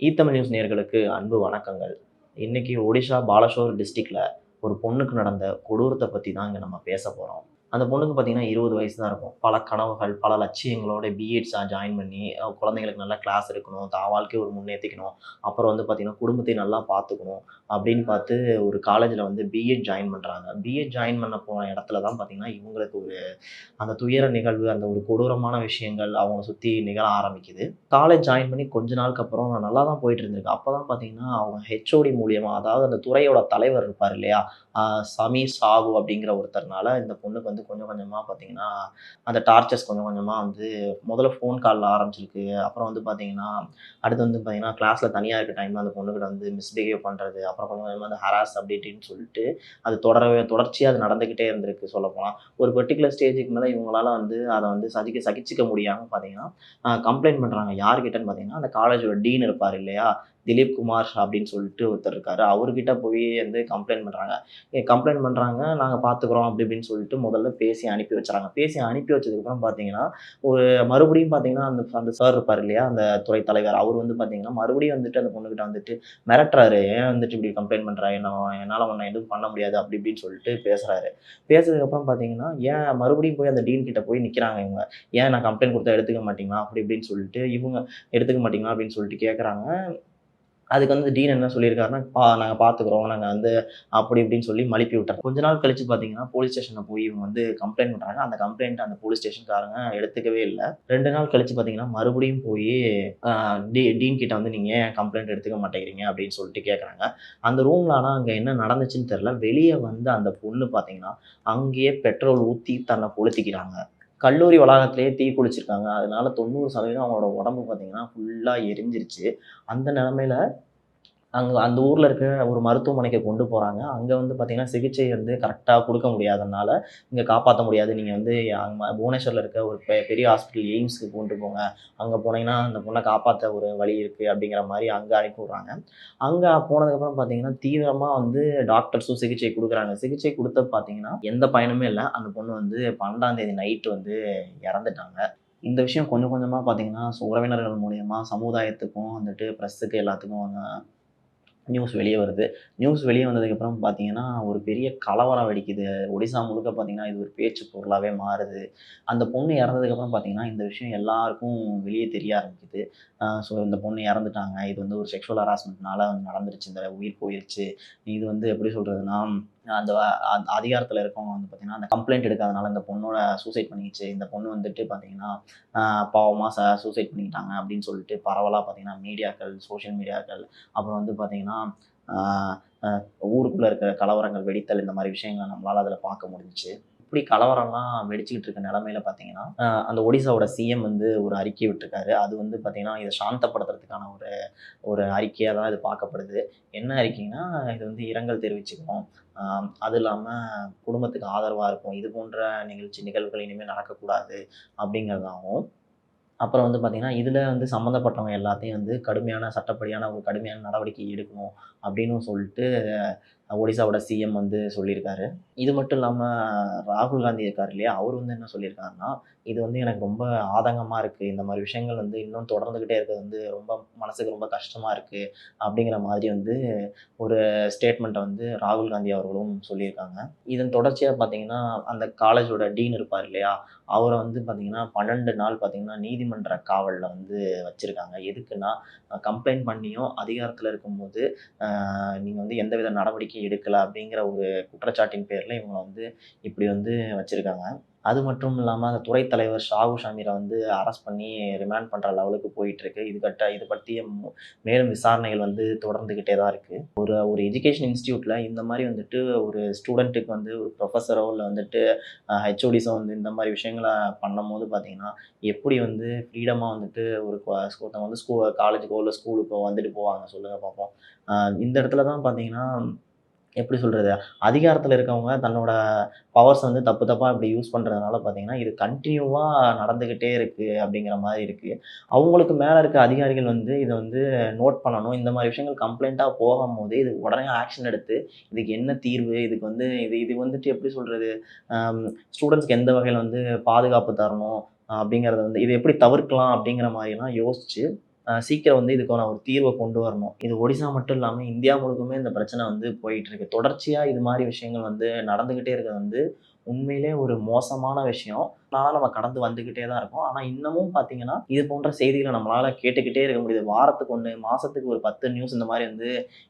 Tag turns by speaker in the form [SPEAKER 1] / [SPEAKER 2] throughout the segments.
[SPEAKER 1] ஈத்தமிழ் news நேயர்களுக்கு அன்பு வணக்கங்கள். இன்னைக்கு ஒடிஷா பாலசோர் டிஸ்ட்ரிக்ட்ல ஒரு பொண்ணுக்கு நடந்த கொடூரத்த பத்தி தான் இங்க நம்ம பேச போறோம். அந்த பொண்ணுக்கு பார்த்தீங்கன்னா 20 வயசு தான் இருக்கும். பல கனவுகள், பல லட்சியங்களோட பிஎட்ஸ் ஜாயின் பண்ணி குழந்தைங்களுக்கு நல்லா கிளாஸ் எடுக்கணும், தான் வாழ்க்கைய ஒரு முன்னேத்திக்கணும். அப்புறம் வந்து பார்த்தீங்கன்னா, குடும்பத்தையும் நல்லா பார்த்துக்கணும் அப்படின்னு பார்த்து ஒரு காலேஜ்ல வந்து பிஎட் ஜாயின் பண்றாங்க. பிஎட் ஜாயின் பண்ண போன இடத்துல தான் பார்த்தீங்கன்னா, இவங்களுக்கு ஒரு அந்த துயர நிகழ்வு, அந்த ஒரு கொடூரமான விஷயங்கள் அவங்கள சுத்தி நிகழ ஆரம்பிக்குது. காலேஜ் ஜாயின் பண்ணி கொஞ்ச நாளுக்கு அப்புறம் நல்லா தான் போயிட்டு இருந்திருக்கு. அப்பதான் பார்த்தீங்கன்னா, அவங்க ஹெச்ஓடி மூலியமா அதாவது அந்த துறையோட தலைவர் இருப்பார் இல்லையா? சமீர் சாகு அப்படிங்கிற ஒருத்தர்னால இந்த பொண்ணுக்கு வந்து கொஞ்சம் கொஞ்சமா பார்த்தீங்கன்னா, அந்த டார்ச்சர்ஸ் கொஞ்சம் கொஞ்சமா வந்து முதல்ல ஃபோன் கால்ல ஆரம்பிச்சிருக்கு. அப்புறம் வந்து பார்த்தீங்கன்னா, அடுத்து வந்து பார்த்தீங்கன்னா, கிளாஸ்ல தனியா இருக்க டைம்ல அந்த பொண்ணுகிட்ட வந்து மிஸ்பிஹேவ் பண்றது. அப்புறம் கொஞ்சம் கொஞ்சமா அந்த ஹராஸ் அப்படி இப்படின்னு சொல்லிட்டு, அது தொடர்ச்சியா அது நடந்துகிட்டே இருந்திருக்கு சொல்லப்போனா. ஒரு பர்ட்டிகுலர் ஸ்டேஜுக்கு மேல இவங்களால வந்து அத வந்து சகிச்சுக்க முடியாம பார்த்தீங்கன்னா, கம்ப்ளைண்ட் பண்றாங்க. யார்கிட்டன்னு பார்த்தீங்கன்னா, அந்த காலேஜோட டீன் இருப்பார் இல்லையா? திலீப் குமார் அப்படின்னு சொல்லிட்டு ஒருத்தர் இருக்காரு. அவர்கிட்ட போய் வந்து கம்ப்ளைண்ட் பண்றாங்க. கம்ப்ளைண்ட் பண்றாங்க. நாங்க பார்த்துக்குறோம் அப்படி இப்படின்னு சொல்லிட்டு முதல்ல பேசி அனுப்பி வச்சுறாங்க. பேசி அனுப்பி வச்சதுக்கப்புறம் பார்த்தீங்கன்னா, ஒரு மறுபடியும் பார்த்தீங்கன்னா, அந்த அந்த சார் இருப்பார் இல்லையா? அந்த துறை தலைவர். அவரு வந்து பார்த்தீங்கன்னா, மறுபடியும் வந்துட்டு அந்த பொண்ணுகிட்ட வந்துட்டு மிரட்டுறாரு. "ஏன் வந்துட்டு இப்படி கம்ப்ளைண்ட் பண்ற? என்னால உன்ன எதுவும் பண்ண முடியாது." அப்படி இப்படின்னு சொல்லிட்டு பேசுறாரு. பேசுனதுக்கப்புறம் பார்த்தீங்கன்னா, ஏன் மறுபடியும் போய் அந்த டீன் கிட்ட போய் நிக்கிறாங்க இவங்க. "ஏன் நான் கம்ப்ளைண்ட் குடுத்தா எடுத்துக்க மாட்டீங்களா?" அப்படி இப்படின்னு சொல்லிட்டு இவங்க எடுத்துக்க மாட்டீங்களா? அப்படின்னு சொல்லிட்டு கேட்கறாங்க. அதுக்கு வந்து டீன் என்ன சொல்லியிருக்காருன்னா, நாங்க பார்த்துக்குறோம். நாங்க வந்து அப்படி இப்படின்னு சொல்லி மழுப்பி விட்டாங்க. கொஞ்ச நாள் கழிச்சு பார்த்தீங்கன்னா, போலீஸ் ஸ்டேஷன்ல போய் இவங்க வந்து கம்ப்ளைண்ட் பண்றாங்க. அந்த கம்ப்ளைண்ட்ட அந்த போலீஸ் ஸ்டேஷன்காரங்க எடுத்துக்கவே இல்ல. 2 நாள் கழிச்சு பார்த்தீங்கன்னா, மறுபடியும் போயி அ டீன் கிட்ட வந்து நீங்க ஏன் கம்ப்ளைண்ட் எடுத்துக்க மாட்டேங்கிறீங்க அப்படின்னு சொல்லிட்டு கேட்கறாங்க. அந்த ரூம்ல ஆனா அங்க என்ன நடந்துச்சுன்னு தெரியல. வெளிய வந்து அந்த பொண்ணு பார்த்தீங்கன்னா, அங்கேயே பெட்ரோல் ஊத்தி தன்னை கொளுத்திக்கிறாங்க. கல்லூரி வளாகத்திலேயே தீ குளிச்சிருக்காங்க. அதனால 90% அவங்களோட உடம்பு பார்த்தீங்கன்னா, ஃபுல்லா எரிஞ்சிருச்சு. அந்த நிலைமையில அங்க அந்த ஊர்ல இருக்க ஒரு மருத்துவமனைக்கு கொண்டு போறாங்க. அங்க வந்து பார்த்தீங்கன்னா, சிகிச்சை வந்து கரெக்ட்டா குடுக்க முடியாதனால, இங்க காப்பாத்த முடியாது. நீங்க வந்து புவனேஸ்வர்ல இருக்க ஒரு பெரிய ஹாஸ்பிட்டல் எய்ம்ஸ்க்கு கொண்டு போங்க. அங்க போனீங்கன்னா, அந்த பொண்ண காப்பாத்த ஒரு வழி இருக்கு அப்படிங்கிற மாரி அங்க அனுப்பி விடுறாங்க. அங்க போனதுக்கப்புறம் பார்த்தீங்கன்னா, தீவிரமா வந்து டாக்டர்ஸும் சிகிச்சை குடுக்குறாங்க. சிகிச்சை குடுத்து பார்த்தீங்கன்னா, எந்த பயனுமே இல்ல. அந்த பொண்ணு வந்து 12ஆம் தேதி நைட் வந்து இறந்துட்டாங்க. இந்த விஷயம் கொஞ்சம் கொஞ்சமா பார்த்தீங்கன்னா, உறவினர்கள் மூலியமா சமுதாயத்துக்கும் வந்துட்டு பிரஸ்ஸுக்கு எல்லாத்துக்கும் நியூஸ் வெளிய வருது. நியூஸ் வெளிய வந்ததுக்கப்புறம் பார்த்தீங்கன்னா, ஒரு பெரிய கலவரம் வெடிக்குது. ஒடிசா முழுக்க பார்த்தீங்கன்னா, இது ஒரு பேச்சு பொருளாவே மாறுது. அந்த பொண்ணு இறந்ததுக்கப்புறம் பார்த்தீங்கன்னா, இந்த விஷயம் எல்லாருக்கும் வெளிய தெரிய ஆரம்பிக்குது. இந்த பொண்ணு இறந்துட்டாங்க. இது வந்து ஒரு செக்ஷுவல் ஹராஸ்மென்ட்னால நடந்துருச்சு. இந்த உயிர் போயிருச்சு. இது வந்து எப்படி சொல்றதுன்னா, அந்த அதிகாரத்தில இருக்கவங்க வந்து பார்த்தீங்கன்னா, அந்த கம்ப்ளைண்ட் எடுக்காதனால இந்த பொண்ணோட சூசைட் பண்ணிக்கிச்சு. இந்த பொண்ணு வந்துட்டு பார்த்தீங்கன்னா, அ பாவமா சூசைட் பண்ணிக்கிட்டாங்க அப்படின்னு சொல்லிட்டு பரவலா பார்த்தீங்கன்னா, மீடியாக்கள், சோசியல் மீடியாக்கள் அப்புறம் வந்து பார்த்தீங்கன்னா, ஆ அ ஊருக்குள்ள இருக்கிற கலவரங்கள் வெடித்தல் இந்த மாரி விஷயங்கள நம்மளால அதில பார்க்க முடிஞ்சுச்சு. இப்படி கலவரம்லாம் வெடிச்சுக்கிட்டு இருக்க நிலைமையில பார்த்தீங்கன்னா, அந்த ஒடிசாவோட சிஎம் வந்து ஒரு அறிக்கை விட்டிருக்காரு. அது வந்து பார்த்தீங்கன்னா, இத சாந்தப்படுத்துறதுக்கான ஒரு ஒரு அறிக்கையா தான் இது பார்க்கப்படுது. என்ன அறிக்கைன்னா, இது வந்து இரங்கல் தெரிவிச்சுக்கிறோம். அ அது இல்லாம குடும்பத்துக்கு ஆதரவா இருக்கோம். இது போன்ற நிகழ்வுகள் இனிமே நடக்கக்கூடாது அப்படிங்கிறதாவும் அப்புறம் வந்து பார்த்தீங்கன்னா, இதில வந்து சம்மந்தப்பட்டவங்க எல்லாத்தையும் வந்து கடுமையான சட்டப்படியான ஒரு கடுமையான நடவடிக்கை எடுக்கணும் அப்டின்னும் சொல்ட்டு ஒடிசாவோட சிஎம் வந்து சொல்லியிருக்காரு. இது மட்டும் இல்லாம ராகுல் காந்தி இருக்காரு இல்லையா? அவரு வந்து என்ன சொல்லியிருக்காருன்னா, "இது வந்து எனக்கு ரொம்ப ஆதங்கமா இருக்கு. இந்த மாரி விஷயங்கள் வந்து இன்னும் தொடர்ந்துகிட்டே இருக்கிறது வந்து ரொம்ப மனசுக்கு ரொம்ப கஷ்டமா இருக்கு." அப்படிங்கிற மாதிரி வந்து ஒரு ஸ்டேட்மெண்ட்ட வந்து ராகுல் காந்தி அவர்களும் சொல்லியிருக்காங்க. இதன் தொடர்ச்சியா பார்த்தீங்கன்னா, அந்த காலேஜோட டீன் இருப்பார் இல்லையா? அவர வந்து பார்த்தீங்கன்னா, 12 நாள் பார்த்தீங்கன்னா, நீதிமன்ற காவல்ல வந்து வச்சிருக்காங்க. எதுக்குன்னா, கம்ப்ளைண்ட் பண்ணியும் அதிகாரத்தில இருக்கும்போது, நீங்க வந்து எந்தவித நடவடிக்கையும் எடுக்கல அப்படிங்கிற ஒரு குற்றச்சாட்டின் பேர்ல இவங்கள வந்து இப்படி வந்து வச்சிருக்காங்க. அது மட்டும் இல்லாம அந்த துறை தலைவர் ஷாகு ஷமீர வந்து அரெஸ்ட் பண்ணி ரிமாண்ட் பண்ற லெவலுக்கு போயிட்டுருக்கு. இது பற்றிய மேலும் விசாரணைகள் வந்து தொடர்ந்துகிட்டே தான் இருக்கு. ஒரு எஜுகேஷன் இன்ஸ்டிடியூட்ல இந்த மாரி வந்துட்டு ஒரு ஸ்டூடெண்ட்டுக்கு வந்து ஒரு ப்ரொஃபஸரோ இல்ல வந்துட்டு ஹெச்ஓடிஸோ வந்து இந்த மாரி விஷயங்கள பண்ணும்போது பார்த்தீங்கன்னா, எப்படி வந்து ஃப்ரீடமா வந்துட்டு ஒருத்தவங்க வந்து காலேஜுக்கோ இல்ல ஸ்கூலுக்கோ வந்துட்டு போவாங்க சொல்லுங்க பார்ப்போம். அ இந்த இடத்துல தான் பார்த்தீங்கன்னா, எப்படி சொல்றது? அதிகாரத்தில இருக்கவங்க தன்னோட பவர்ஸ வந்து தப்பு தப்பா இப்படி யூஸ் பண்றதுனால பார்த்தீங்கன்னா, இது கன்டினியூவா நடந்துகிட்டே இருக்கு அப்படிங்கிற மாரி இருக்கு. அவங்களுக்கு மேல இருக்க அதிகாரிகள் வந்து இத வந்து நோட் பண்ணணும். இந்த மாரி விஷயங்கள் கம்ப்ளைண்ட்டா போகும்போது, இதுக்கு உடனே ஆக்ஷன் எடுத்து, இதுக்கு என்ன தீர்வு? இதுக்கு வந்து இது இது வந்துட்டு எப்படி சொல்றது? அம் ஸ்டூடண்ட்ஸ்க்கு எந்த வகையில வந்து பாதுகாப்பு தரணும்? அப்படிங்கிறத வந்து இத எப்படி தவிர்க்கலாம்? அப்படிங்கிற மாரிலாம் யோசிச்சு சீக்கிரம் வந்து இதுக்கான ஒரு தீர்வை கொண்டு வரணும். இது ஒடிசா மட்டும் இல்லாம இந்தியா முழுக்குமே இந்த பிரச்சனை வந்து போயிட்டு இருக்கு. தொடர்ச்சியா இது மாரி விஷயங்கள் வந்து நடந்துகிட்டே இருக்கிறது வந்து உண்மையிலே ஒரு மோசமான விஷயம். ஆனா நம்ம கடந்து வந்துகிட்டே தான் இருக்கோம். ஆனா இன்னமும் பார்த்தீங்கன்னா, இது போன்ற செய்திகள நம்மளால கேட்டுக்கிட்டே இருக்க முடியுது. வாரத்துக்கு 1, மாசத்துக்கு ஒரு 10 நியூஸ் இந்த மாரி வந்து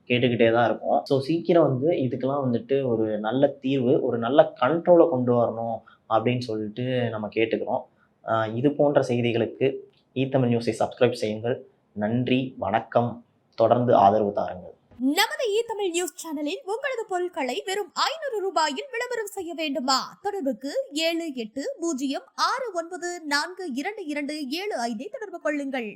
[SPEAKER 1] கேட்டுக்கிட்டே தான் இருக்கோம். ஸோ சீக்கிரம் வந்து இதுக்கெல்லாம் வந்துட்டு ஒரு நல்ல தீர்வு, ஒரு நல்ல கண்ட்ரோல கொண்டு வரணும் அப்படின்னு சொல்லிட்டு நம்ம கேட்டுக்கிறோம். இது போன்ற செய்திகளுக்கு ஈத்தமிழ் நியூஸை சப்ஸ்கிரைப் செய்யுங்கள். நன்றி, வணக்கம். தொடர்ந்து ஆதரவு தாருங்கள்.
[SPEAKER 2] நமது தமிழ் நியூஸ் சேனலில் உங்களது பொருட்களை வெறும் 500 ரூபாயில் விளம்பரம் செய்ய வேண்டுமா? தொடர்புக்கு 7806942275 தொடர்பு கொள்ளுங்கள்.